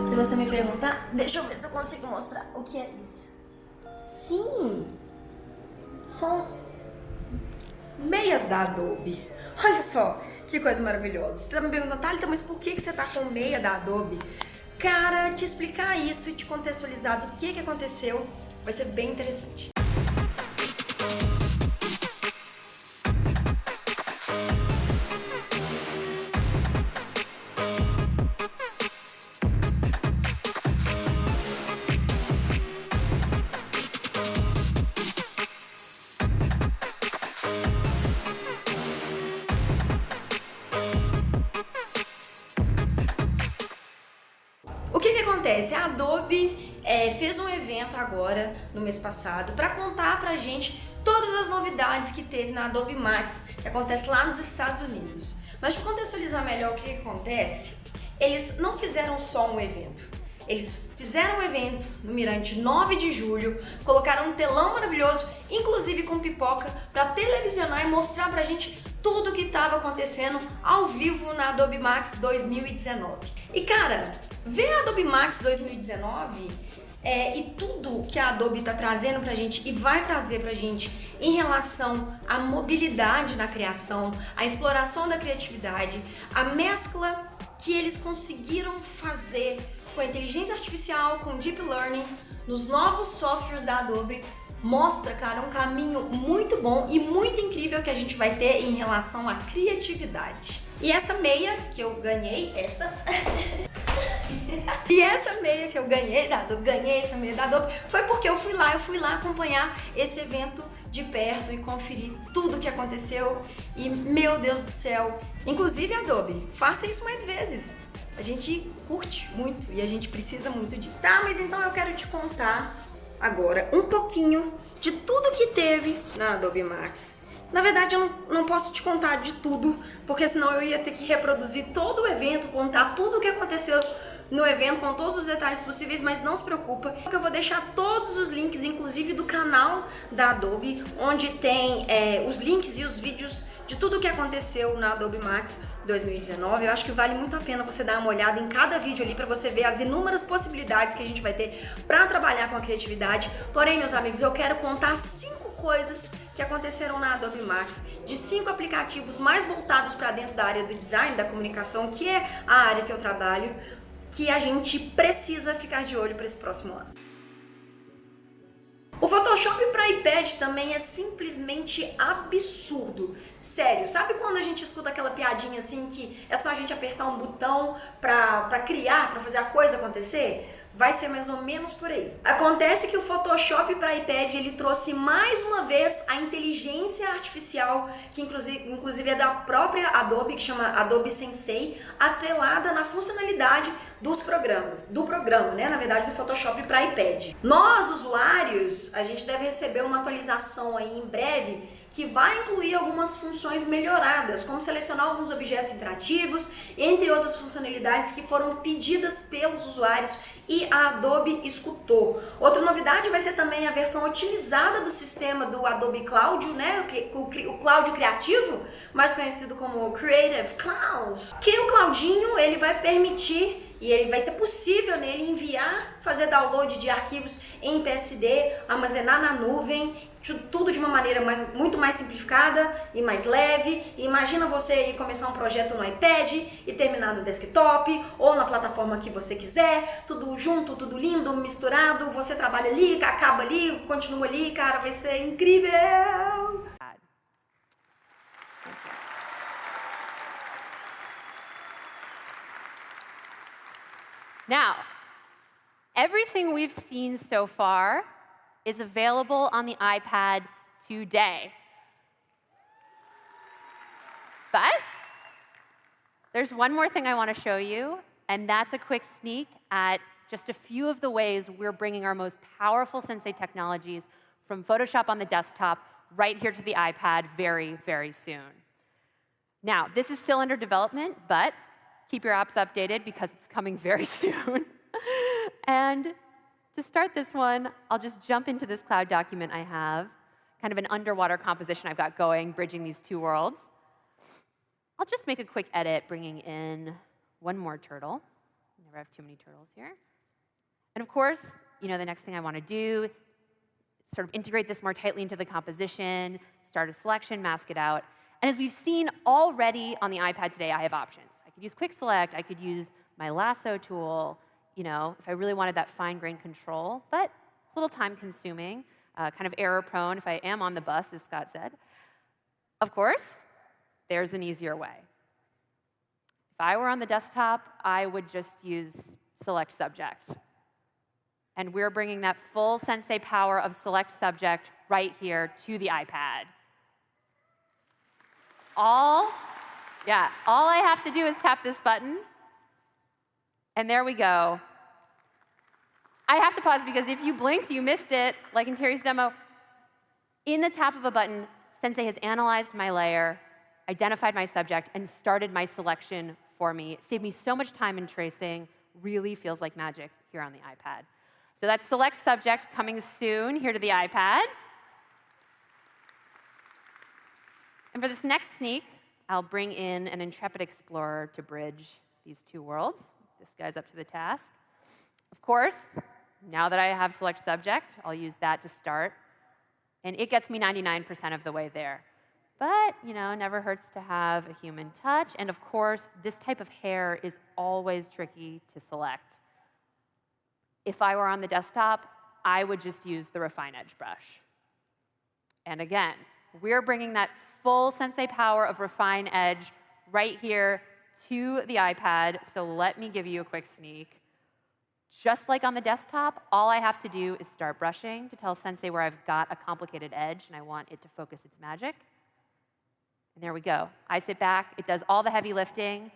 Se você me perguntar, deixa eu ver se eu consigo mostrar o que é isso. Sim, são meias da Adobe. Olha só, que coisa maravilhosa. Você tá me perguntando, Thalita, mas por que você tá com meia da Adobe? Cara, te explicar isso e te contextualizar do que aconteceu vai ser bem interessante. O que acontece? A Adobe fez um evento agora, no mês passado, para contar pra gente todas as novidades que teve na Adobe Max, que acontece lá nos Estados Unidos. Mas para contextualizar melhor o que acontece, eles não fizeram só um evento. Eles fizeram um evento no Mirante 9 de julho, colocaram um telão maravilhoso, inclusive com pipoca, para televisionar e mostrar pra gente tudo o que estava acontecendo ao vivo na Adobe Max 2019. E cara, ver a Adobe Max 2019 e tudo que a Adobe está trazendo pra gente e vai trazer pra gente em relação à mobilidade na criação, à exploração da criatividade, a mescla que eles conseguiram fazer com a inteligência artificial, com deep learning, nos novos softwares da Adobe, mostra, cara, um caminho muito bom e muito incrível que a gente vai ter em relação à criatividade. E essa meia que eu ganhei, e essa meia que eu ganhei da Adobe, essa meia da Adobe, foi porque eu fui lá acompanhar esse evento de perto e conferir tudo o que aconteceu e, meu Deus do céu, inclusive Adobe, faça isso mais vezes. A gente curte muito e a gente precisa muito disso. Tá, mas então eu quero te contar agora um pouquinho de tudo que teve na Adobe Max. Na verdade, eu não posso te contar de tudo, porque senão eu ia ter que reproduzir todo o evento, contar tudo o que aconteceu no evento, com todos os detalhes possíveis, mas não se preocupa, porque eu vou deixar todos os links, inclusive do canal da Adobe, onde tem os links e os vídeos de tudo o que aconteceu na Adobe Max 2019. Eu acho que vale muito a pena você dar uma olhada em cada vídeo ali para você ver as inúmeras possibilidades que a gente vai ter para trabalhar com a criatividade. Porém, meus amigos, eu quero contar 5 coisas que aconteceram na Adobe Max, de 5 aplicativos mais voltados para dentro da área do design, da comunicação, que é a área que eu trabalho, que a gente precisa ficar de olho para esse próximo ano. O Photoshop para iPad também é simplesmente absurdo. Sério, sabe quando a gente escuta aquela piadinha assim que é só a gente apertar um botão para criar, para fazer a coisa acontecer? Vai ser mais ou menos por aí. Acontece que o Photoshop para iPad ele trouxe mais uma vez a inteligência artificial, que inclusive é da própria Adobe, que chama Adobe Sensei, atrelada na funcionalidade do programa, né? Na verdade, do Photoshop para iPad. Nós, usuários, a gente deve receber uma atualização aí em breve que vai incluir algumas funções melhoradas, como selecionar alguns objetos interativos, entre outras funcionalidades que foram pedidas pelos usuários e a Adobe escutou. Outra novidade vai ser também a versão otimizada do sistema do Adobe Cloud, né? O Cloud Criativo, mais conhecido como Creative Cloud. Que o Cloudinho, ele vai permitir e ele vai ser possível nele enviar, fazer download de arquivos em PSD, armazenar na nuvem, tudo de uma maneira muito mais simplificada e mais leve. Imagina você ir começar um projeto no iPad e terminar no desktop ou na plataforma que você quiser, tudo junto, tudo lindo, misturado, você trabalha ali, acaba ali, continua ali, cara, vai ser incrível! Now, everything we've seen so far is available on the iPad today. But there's one more thing I want to show you, and that's a quick sneak at just a few of the ways we're bringing our most powerful Sensei technologies from Photoshop on the desktop right here to the iPad very, very soon. Now, this is still under development, but keep your apps updated because it's coming very soon. And to start this one, I'll just jump into this cloud document I have, kind of an underwater composition I've got going, bridging these two worlds. I'll just make a quick edit, bringing in one more turtle. Never have too many turtles here. And of course, the next thing I want to do, sort of integrate this more tightly into the composition, start a selection, mask it out. And as we've seen already on the iPad today, I have options. I could use Quick Select. I could use my lasso tool, if I really wanted that fine-grained control. But it's a little time-consuming, kind of error-prone if I am on the bus, as Scott said. Of course, there's an easier way. If I were on the desktop, I would just use Select Subject. And we're bringing that full Sensei power of Select Subject right here to the iPad. All I have to do is tap this button, and there we go. I have to pause because if you blinked, you missed it, like in Terry's demo. In the tap of a button, Sensei has analyzed my layer, identified my subject, and started my selection for me. It saved me so much time in tracing. Really feels like magic here on the iPad. So that's Select Subject coming soon here to the iPad. And for this next sneak, I'll bring in an intrepid explorer to bridge these two worlds. This guy's up to the task. Of course, now that I have Select Subject, I'll use that to start. And it gets me 99% of the way there. But, never hurts to have a human touch. And of course, this type of hair is always tricky to select. If I were on the desktop, I would just use the Refine Edge brush. And again, we're bringing that full Sensei power of Refine Edge right here to the iPad. So let me give you a quick sneak. Just like on the desktop, all I have to do is start brushing to tell Sensei where I've got a complicated edge and I want it to focus its magic. And there we go. I sit back. It does all the heavy lifting.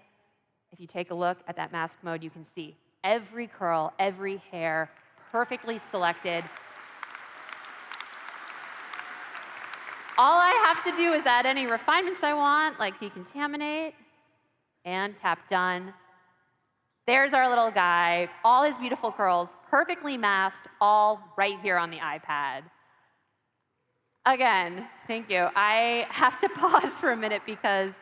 If you take a look at that mask mode, you can see every curl, every hair, perfectly selected. All I have to do is add any refinements I want, like decontaminate, and tap done. There's our little guy, all his beautiful curls, perfectly masked, all right here on the iPad. Again, thank you. I have to pause for a minute because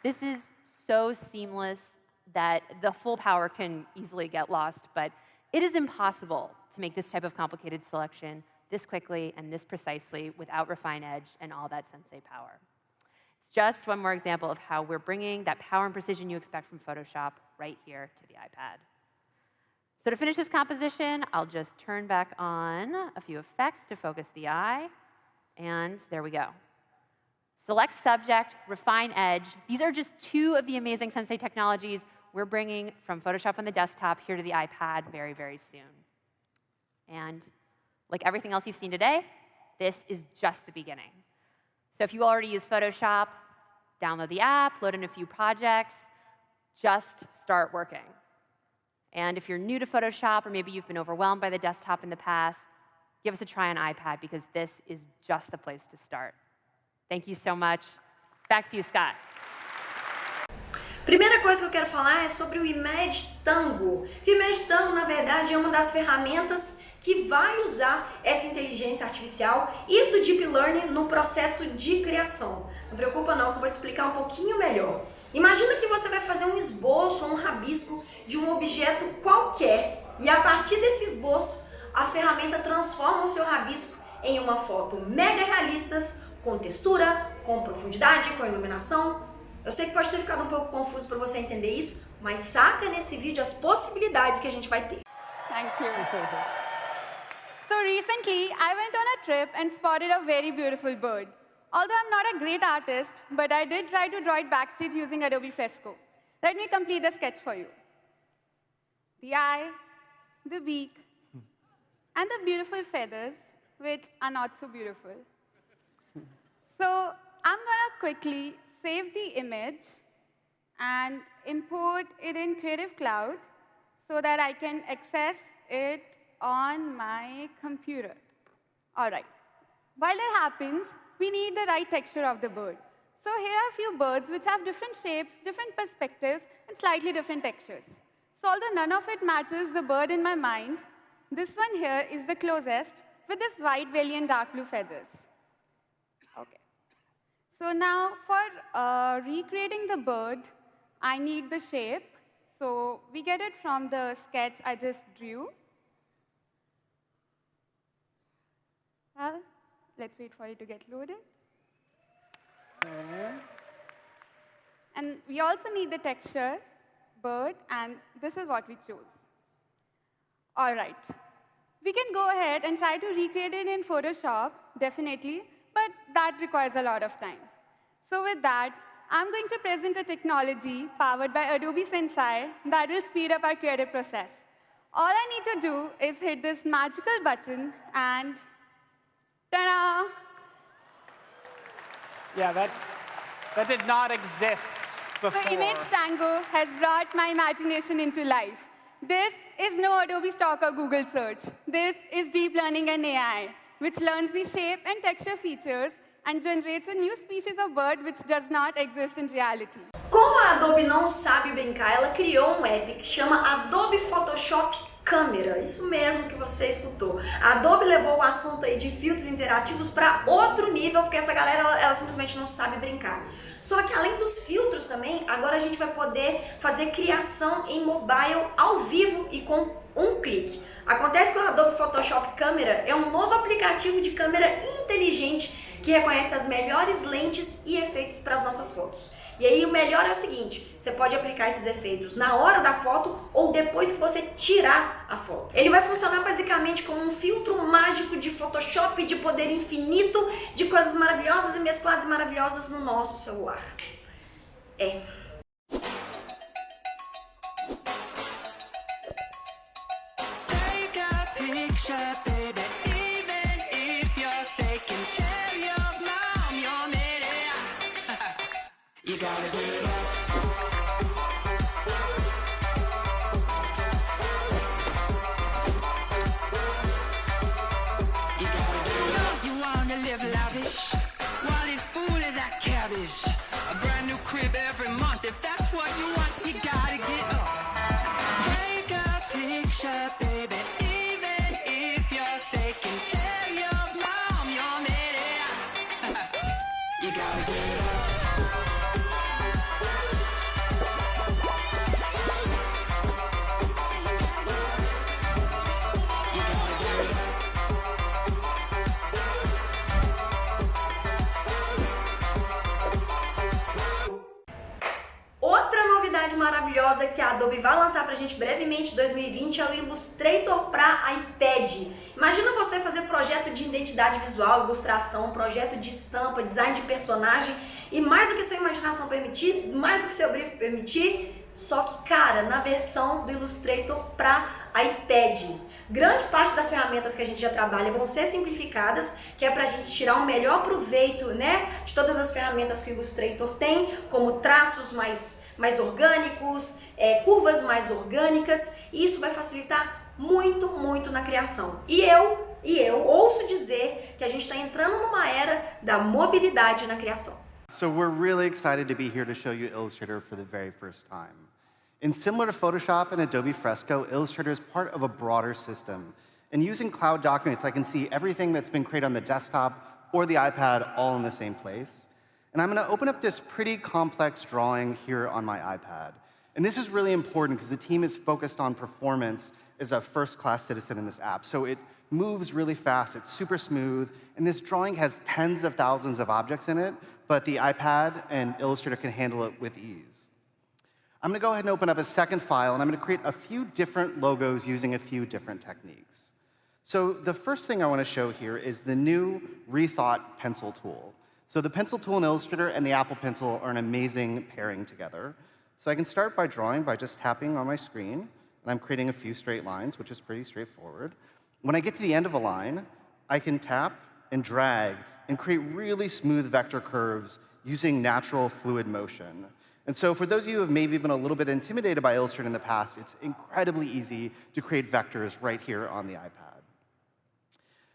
this is so seamless that the full power can easily get lost, but it is impossible to make this type of complicated selection this quickly and this precisely without Refine Edge and all that Sensei power. It's just one more example of how we're bringing that power and precision you expect from Photoshop right here to the iPad. So to finish this composition, I'll just turn back on a few effects to focus the eye. And there we go. Select Subject, Refine Edge. These are just two of the amazing Sensei technologies we're bringing from Photoshop on the desktop here to the iPad very, very soon. And like everything else you've seen today, this is just the beginning. So if you already use Photoshop, download the app, load in a few projects, just start working. And if you're new to Photoshop, or maybe you've been overwhelmed by the desktop in the past, give us a try on iPad, because this is just the place to start. Thank you so much. Back to you, Scott. Primeira coisa que eu quero falar é sobre o Image Tango. O Image Tango, na verdade, é uma das ferramentas que vai usar essa inteligência artificial e do Deep Learning no processo de criação. Não preocupa não, que eu vou te explicar um pouquinho melhor. Imagina que você vai fazer um esboço ou um rabisco de um objeto qualquer e a partir desse esboço, a ferramenta transforma o seu rabisco em uma foto mega realista, com textura, com profundidade, com iluminação. Eu sei que pode ter ficado um pouco confuso para você entender isso, mas saca nesse vídeo as possibilidades que a gente vai ter. Thank you. So recently, I went on a trip and spotted a very beautiful bird. Although I'm not a great artist, but I did try to draw it backstage using Adobe Fresco. Let me complete the sketch for you. The eye, the beak, and the beautiful feathers, which are not so beautiful. So I'm going to quickly save the image and import it in Creative Cloud so that I can access it on my computer. All right. While that happens, we need the right texture of the bird. So here are a few birds which have different shapes, different perspectives, and slightly different textures. So although none of it matches the bird in my mind, this one here is the closest with this white belly and dark blue feathers. So now for recreating the bird, I need the shape. So we get it from the sketch I just drew. Well, let's wait for it to get loaded. And we also need the texture, bird, and this is what we chose. All right. We can go ahead and try to recreate it in Photoshop, definitely, but that requires a lot of time. So with that, I'm going to present a technology powered by Adobe Sensei that will speed up our creative process. All I need to do is hit this magical button and ta-da! Yeah, that did not exist before. The image tango has brought my imagination into life. This is no Adobe stock or Google search. This is deep learning and AI, which learns the shape and texture features and generates a new species of bird which does not exist in reality. Como a Adobe não sabe brincar, ela criou um app que chama Adobe Photoshop Câmera. Isso mesmo que você escutou. A Adobe levou o assunto aí de filtros interativos para outro nível, porque essa galera ela simplesmente não sabe brincar. Só que além dos filtros também, agora a gente vai poder fazer criação em mobile ao vivo e com um clique. Acontece que o Adobe Photoshop Câmera é um novo aplicativo de câmera inteligente que reconhece as melhores lentes e efeitos para as nossas fotos. E aí o melhor é o seguinte, você pode aplicar esses efeitos na hora da foto ou depois que você tirar a foto. Ele vai funcionar basicamente como um filtro mágico de Photoshop, de poder infinito, de coisas maravilhosas e mescladas maravilhosas no nosso celular. É. You gotta get up. You gotta get up. You wanna live lavish, wallet full of that cabbage. A brand new crib every month. If that's what you want, you gotta get up. Take a picture, baby. Even if you're faking, tell your mom you're made it. You gotta get up. Maravilhosa que a Adobe vai lançar pra gente brevemente em 2020 é o Illustrator para iPad. Imagina você fazer projeto de identidade visual, ilustração, projeto de estampa, design de personagem e mais do que sua imaginação permitir, mais do que seu brief permitir, só que, cara, na versão do Illustrator para iPad. Grande parte das ferramentas que a gente já trabalha vão ser simplificadas, que é pra gente tirar o melhor proveito, né, de todas as ferramentas que o Illustrator tem, como traços mais orgânicos, curvas mais orgânicas, e isso vai facilitar muito, muito na criação. E eu ouço dizer que a gente está entrando numa era da mobilidade na criação. So we're really excited to be here to show you Illustrator for the very first time. And similar to Photoshop and Adobe Fresco, Illustrator is part of a broader system. And using cloud documents, I can see everything that's been created on the desktop or the iPad all in the same place. And I'm going to open up this pretty complex drawing here on my iPad. And this is really important because the team is focused on performance as a first-class citizen in this app. So it moves really fast, it's super smooth, and this drawing has tens of thousands of objects in it, but the iPad and Illustrator can handle it with ease. I'm going to go ahead and open up a second file, and I'm going to create a few different logos using a few different techniques. So the first thing I want to show here is the new Rethought pencil tool. So the pencil tool in Illustrator and the Apple Pencil are an amazing pairing together. So I can start by drawing by just tapping on my screen, and I'm creating a few straight lines, which is pretty straightforward. When I get to the end of a line, I can tap and drag and create really smooth vector curves using natural fluid motion. And so for those of you who have maybe been a little bit intimidated by Illustrator in the past, it's incredibly easy to create vectors right here on the iPad.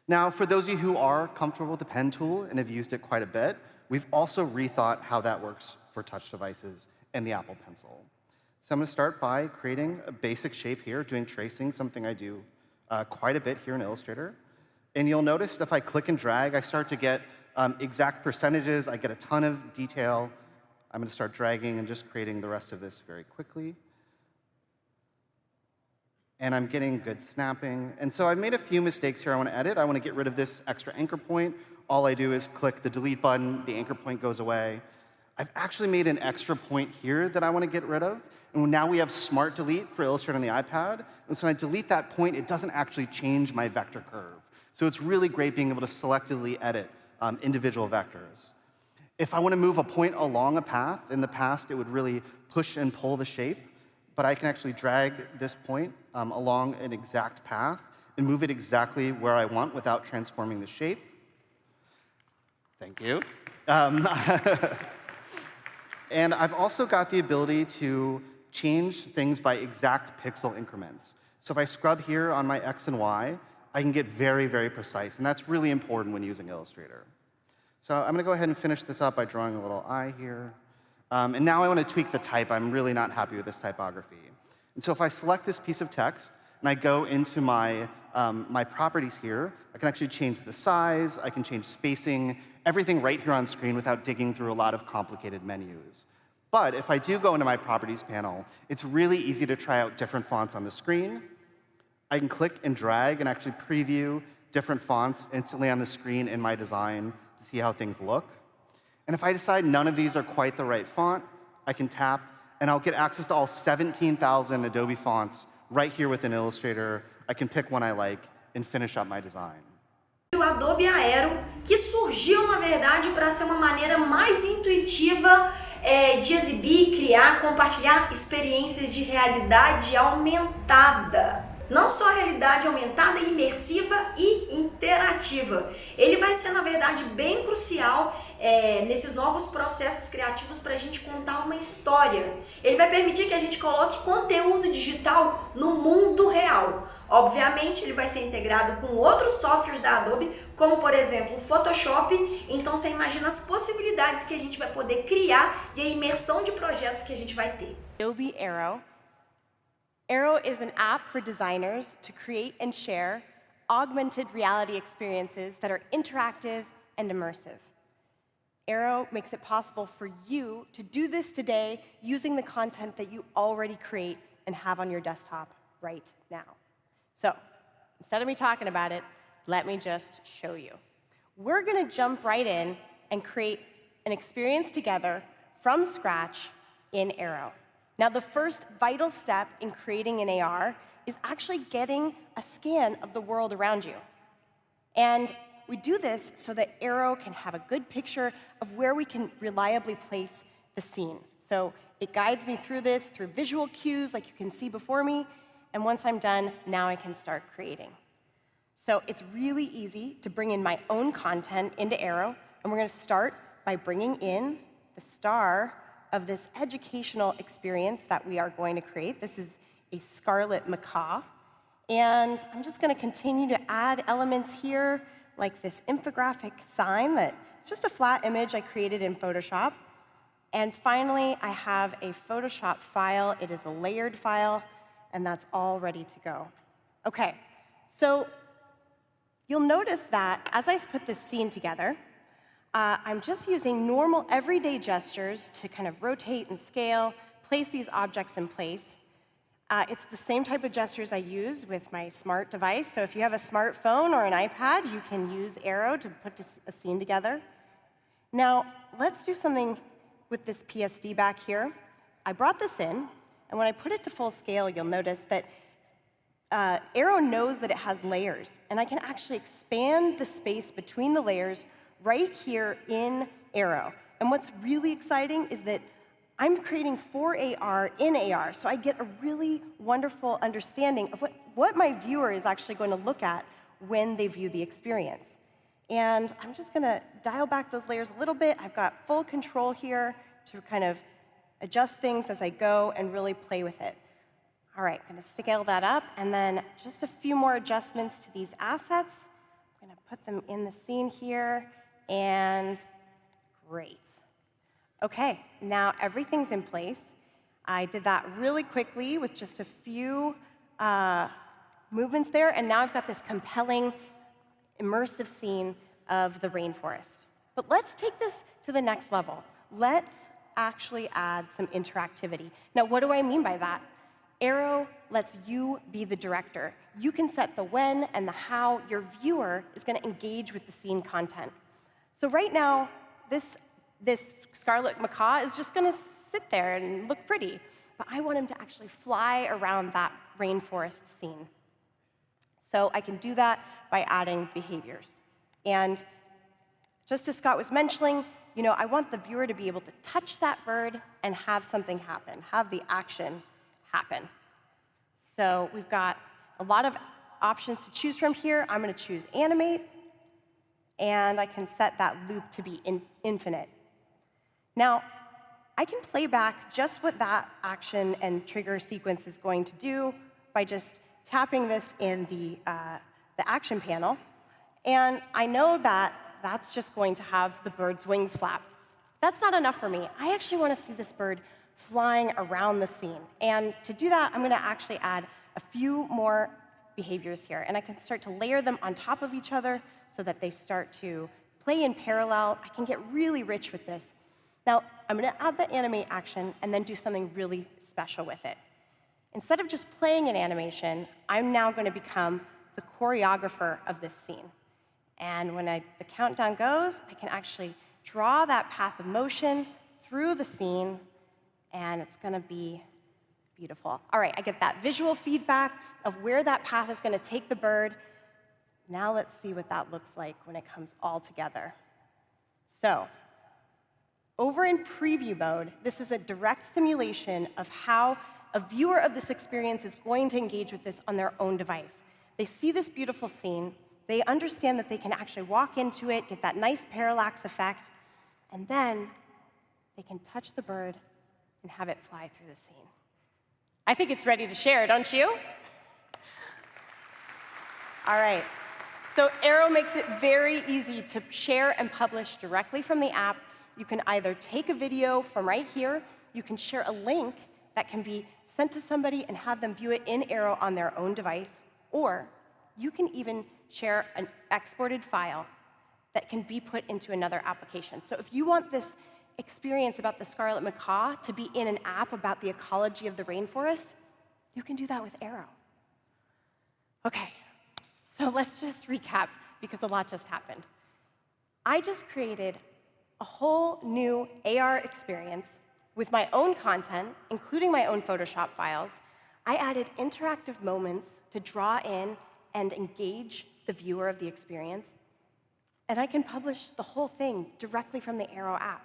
Now, for those of you who are comfortable with the pen tool and have used it quite a bit, we've also rethought how that works for touch devices and the Apple Pencil. So I'm going to start by creating a basic shape here, doing tracing, something I do quite a bit here in Illustrator. And you'll notice if I click and drag, I start to get exact percentages. I get a ton of detail. I'm going to start dragging and just creating the rest of this very quickly. And I'm getting good snapping. And so I've made a few mistakes here I want to edit. I want to get rid of this extra anchor point. All I do is click the delete button. The anchor point goes away. I've actually made an extra point here that I want to get rid of. And now we have Smart Delete for Illustrator on the iPad. And so when I delete that point, it doesn't actually change my vector curve. So it's really great being able to selectively edit individual vectors. If I want to move a point along a path, in the past it would really push and pull the shape. But I can actually drag this point along an exact path and move it exactly where I want without transforming the shape. Thank you. And I've also got the ability to change things by exact pixel increments. So if I scrub here on my X and Y, I can get very, very precise. And that's really important when using Illustrator. So I'm going to go ahead and finish this up by drawing a little eye here. And now I want to tweak the type. I'm really not happy with this typography. And so if I select this piece of text and I go into my, my properties here, I can actually change the size. I can change spacing, everything right here on screen without digging through a lot of complicated menus. But if I do go into my properties panel, it's really easy to try out different fonts on the screen. I can click and drag and actually preview different fonts instantly on the screen in my design to see how things look. And if I decide none of these are quite the right font, I can tap, and I'll get access to all 17,000 Adobe fonts right here within Illustrator. I can pick one I like and finish up my design. O Adobe Aero, que surgiu, na verdade, para ser uma maneira mais intuitiva de exibir, criar, compartilhar experiências de realidade aumentada. Não só realidade aumentada, imersiva e interativa. Ele vai ser, na verdade, bem crucial nesses novos processos criativos para a gente contar uma história. Ele vai permitir que a gente coloque conteúdo digital no mundo real. Obviamente, ele vai ser integrado com outros softwares da Adobe, como, por exemplo, o Photoshop. Então, você imagina as possibilidades que a gente vai poder criar e a imersão de projetos que a gente vai ter. Adobe Aero. Aero is an app for designers to create and share augmented reality experiences that are interactive and immersive. Aero makes it possible for you to do this today using the content that you already create and have on your desktop right now. So, instead of me talking about it, let me just show you. We're going to jump right in and create an experience together from scratch in Aero. Now, the first vital step in creating an AR is actually getting a scan of the world around you. And we do this so that Aero can have a good picture of where we can reliably place the scene. So it guides me through this, through visual cues like you can see before me. And once I'm done, now I can start creating. So it's really easy to bring in my own content into Aero. And we're going to start by bringing in the star of this educational experience that we are going to create. This is a scarlet macaw. And I'm just going to continue to add elements here, like this infographic sign that it's just a flat image I created in Photoshop. And finally, I have a Photoshop file. It is a layered file, and that's all ready to go. OK, so you'll notice that as I put this scene together, I'm just using normal, everyday gestures to kind of rotate and scale, place these objects in place. It's the same type of gestures I use with my smart device. So if you have a smartphone or an iPad, you can use Aero to put a scene together. Now, let's do something with this PSD back here. I brought this in, and when I put it to full scale, you'll notice that Aero knows that it has layers, and I can actually expand the space between the layers right here in Aero. And what's really exciting is that I'm creating for AR in AR, so I get a really wonderful understanding of what my viewer is actually going to look at when they view the experience. And I'm just going to dial back those layers a little bit. I've got full control here to kind of adjust things as I go and really play with it. All right, I'm going to scale that up, and then just a few more adjustments to these assets. I'm going to put them in the scene here, and great. OK, now everything's in place. I did that really quickly with just a few movements there, and now I've got this compelling, immersive scene of the rainforest. But let's take this to the next level. Let's actually add some interactivity. Now, what do I mean by that? Arrow lets you be the director. You can set the when and the how your viewer is going to engage with the scene content. So right now, this scarlet macaw is just going to sit there and look pretty. But I want him to actually fly around that rainforest scene. So I can do that by adding behaviors. And just as Scott was mentioning, I want the viewer to be able to touch that bird and have something happen, have the action happen. So we've got a lot of options to choose from here. I'm going to choose animate, and I can set that loop to be infinite. Now, I can play back just what that action and trigger sequence is going to do by just tapping this in the action panel. And I know that that's just going to have the bird's wings flap. That's not enough for me. I actually want to see this bird flying around the scene. And to do that, I'm going to actually add a few more behaviors here. And I can start to layer them on top of each other so that they start to play in parallel. I can get really rich with this. Now, I'm going to add the animate action and then do something really special with it. Instead of just playing an animation, I'm now going to become the choreographer of this scene. And when the countdown goes, I can actually draw that path of motion through the scene, and it's going to be beautiful. All right, I get that visual feedback of where that path is going to take the bird. Now let's see what that looks like when it comes all together. So, over in preview mode, this is a direct simulation of how a viewer of this experience is going to engage with this on their own device. They see this beautiful scene. They understand that they can actually walk into it, get that nice parallax effect, and then they can touch the bird and have it fly through the scene. I think it's ready to share, don't you? All right. So Arrow makes it very easy to share and publish directly from the app. You can either take a video from right here, you can share a link that can be sent to somebody and have them view it in Arrow on their own device, or you can even share an exported file that can be put into another application. So if you want this experience about the scarlet macaw to be in an app about the ecology of the rainforest, you can do that with Arrow. Okay, so let's just recap, because a lot just happened. I just created a whole new AR experience with my own content, including my own Photoshop files. I added interactive moments to draw in and engage the viewer of the experience. And I can publish the whole thing directly from the Arrow app.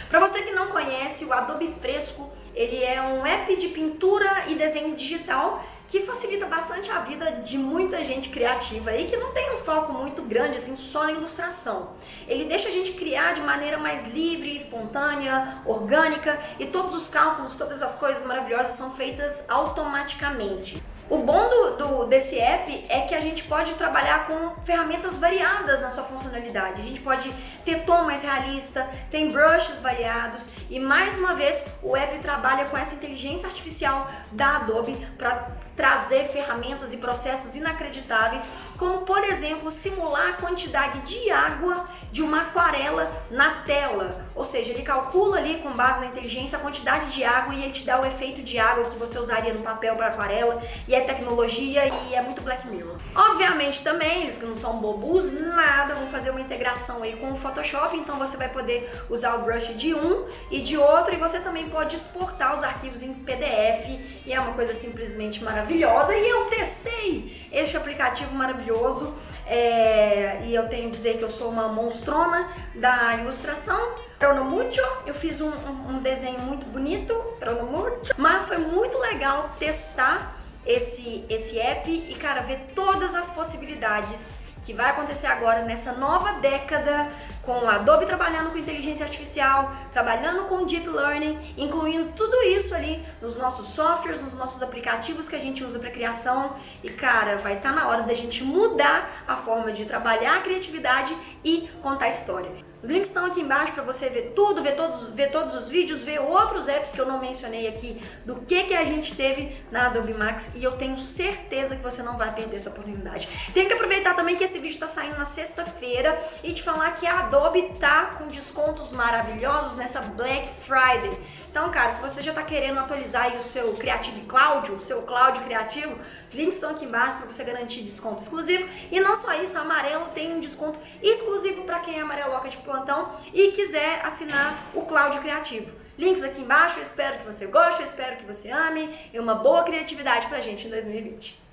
Para você que não conhece, o Adobe Fresco, ele é um app de pintura e desenho digital que facilita bastante a vida de muita gente criativa aí que não tem um foco muito grande assim só na ilustração. Ele deixa a gente criar de maneira mais livre, espontânea, orgânica, e todos os cálculos, todas as coisas maravilhosas são feitas automaticamente. O bom desse app é que a gente pode trabalhar com ferramentas variadas na sua funcionalidade. A gente pode ter tom mais realista, tem brushes variados, e mais uma vez o app trabalha com essa inteligência artificial da Adobe para trazer ferramentas e processos inacreditáveis, como por exemplo simular a quantidade de água de uma aquarela na tela. Ou seja, ele calcula ali com base na inteligência a quantidade de água e ele te dá o efeito de água que você usaria no papel para aquarela, e é tecnologia e é muito Black Mirror. Obviamente também, eles que não são bobos, nada, vão fazer uma integração aí com o Photoshop, então você vai poder usar o brush de um e de outro, e você também pode exportar os arquivos em PDF, e é uma coisa simplesmente maravilhosa, e eu testei este aplicativo maravilhoso, e eu tenho que dizer que eu sou uma monstrona da ilustração. Eu fiz um desenho muito bonito, mas foi muito legal testar esse app e, cara, ver todas as possibilidades que vai acontecer agora nessa nova década, com a Adobe trabalhando com inteligência artificial, trabalhando com Deep Learning, incluindo tudo isso ali nos nossos softwares, nos nossos aplicativos que a gente usa para criação. E, cara, vai estar na hora da gente mudar a forma de trabalhar a criatividade e contar história. Os links estão aqui embaixo para você ver tudo, ver todos os vídeos, ver outros apps que eu não mencionei aqui, do que a gente teve na Adobe Max, e eu tenho certeza que você não vai perder essa oportunidade. Tenho que aproveitar também que esse vídeo está saindo na sexta-feira e te falar que a Adobe tá com descontos maravilhosos nessa Black Friday. Então, cara, se você já está querendo atualizar aí o seu Creative Cloud, o seu Cloud Criativo, os links estão aqui embaixo para você garantir desconto exclusivo. E não só isso, a Amarelo tem um desconto exclusivo para quem é amareloca de plantão e quiser assinar o Cloud Criativo. Links aqui embaixo, eu espero que você goste, eu espero que você ame e uma boa criatividade pra gente em 2020.